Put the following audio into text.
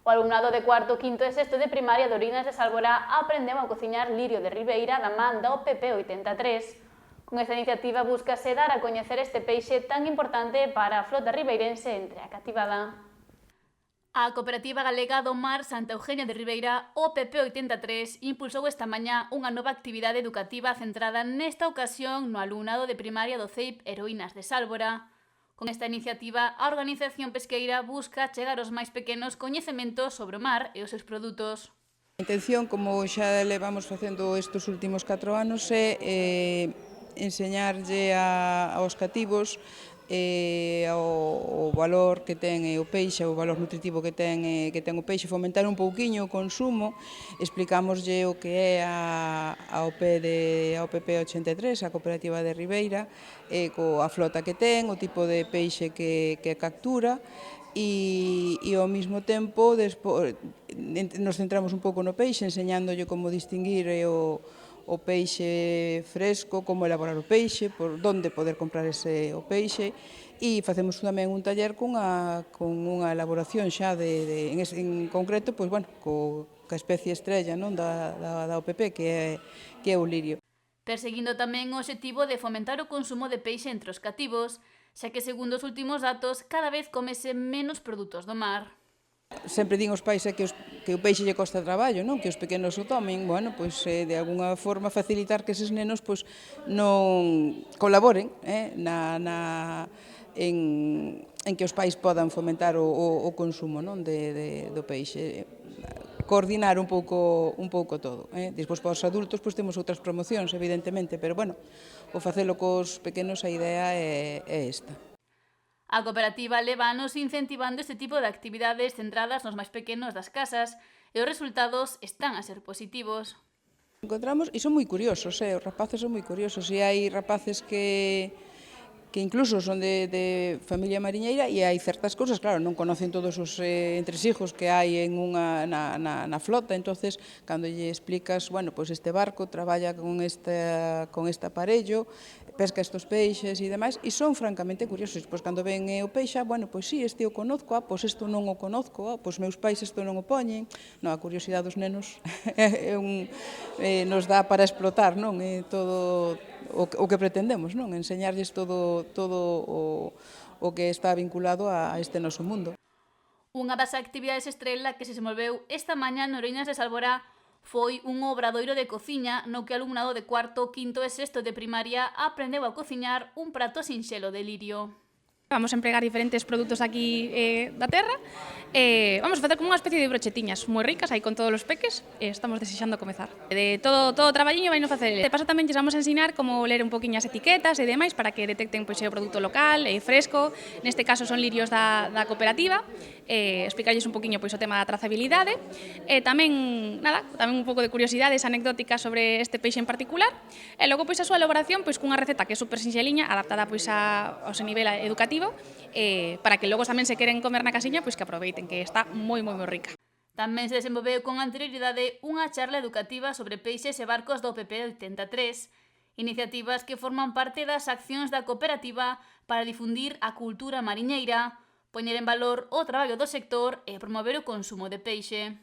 O alumnado de cuarto, quinto e sexto de primaria de Ouriñas de Salvorá aprendeu a cociñar lirio de Ribeira da man da OPP 83. Con esta iniciativa búscase dar a coñecer este peixe tan importante para a flota ribeirense entre a cativada. A Cooperativa Galega do Mar Santa Eugenia de Ribeira, OPP 83, impulsou esta mañá unha nova actividade educativa centrada nesta ocasión no alumnado de primaria do CEIP Heroínas de Sálvora. Con esta iniciativa, a organización pesqueira busca chegar aos máis pequenos coñecementos sobre o mar e os seus produtos. A intención, como xa levamos facendo estes últimos 4 anos, é enseñarlle aos cativos o valor que ten o peixe, o valor nutritivo que ten o peixe, fomentar un pouquiño o consumo. Explicámoslle o que é a OPP 83, a Cooperativa de Ribeira, coa flota que ten, o tipo de peixe que captura, e ao mesmo tempo nos centramos un pouco no peixe, enseñándolle como distinguir o peixe fresco, como elaborar o peixe, por onde poder comprar o peixe, e facemos tamén un taller con unha elaboración xa en concreto, pois, bueno, ca especie estrella, non, da OPP, que é o lirio. Perseguindo tamén o obxectivo de fomentar o consumo de peixe entre os cativos, xa que, segundo os últimos datos, cada vez comese menos produtos do mar. Sempre din os pais que o peixe lle costa traballo, non? Que os pequenos o tomen, bueno, pois de alguna forma facilitar que eses nenos pois non colaboren en que os pais podan fomentar o consumo, non, do peixe. Coordinar un pouco todo. Despois para os adultos pois temos outras promocións, evidentemente, pero bueno, o facelo cos pequenos a idea é esta. A cooperativa leva anos incentivando este tipo de actividades centradas nos máis pequenos das casas e os resultados están a ser positivos. Encontramos, e son moi curiosos, os rapaces son moi curiosos, e hai rapaces que incluso son de familia mariñeira e hai certas cousas, claro, non conocen todos os entresijos que hai na flota, entonces cando lle explicas, bueno, pois este barco traballa con este aparello, pesca estes peixes e demais, e son francamente curiosos, pois cando ven o peixe, bueno, pois sí, este o conozco, pois isto non o conozco, pois meus pais isto non o poñen, non, a curiosidade dos nenos nos dá para explotar, non, todo o que pretendemos, non, enseñarlles todo o que está vinculado a este noso mundo. Unha das actividades estrela que se desenvolveu esta mañá en Ouriñas de Salvorá foi un obradoiro de cociña no que o alumnado de cuarto, quinto e sexto de primaria aprendeu a cociñar un prato sinxelo de lirio. Vamos a empregar diferentes produtos aquí da terra. Vamos a facer como unha especie de brochetiñas moi ricas aí con todos os peques e estamos desexando comezar. De todo o traballiño vai non facer. De paso tamén lles vamos a ensinar como ler un poquinho as etiquetas e demais para que detecten pois, o produto local, fresco. Neste caso son lirios da cooperativa. Explicarlles un poquinho pois, o tema da trazabilidade. Tamén un pouco de curiosidades anecdóticas sobre este peixe en particular. E logo pois, a súa elaboración pois, cunha receta que é super sinxeliña, adaptada pois, ao seu nivel educativo, para que logo tamén se queren comer na casiña, pois que aproveiten, que está moi rica. Tamén se desenvolveu con anterioridade unha charla educativa sobre peixes e barcos do OPP 83, iniciativas que forman parte das accións da cooperativa para difundir a cultura mariñeira, poñer en valor o traballo do sector e promover o consumo de peixe.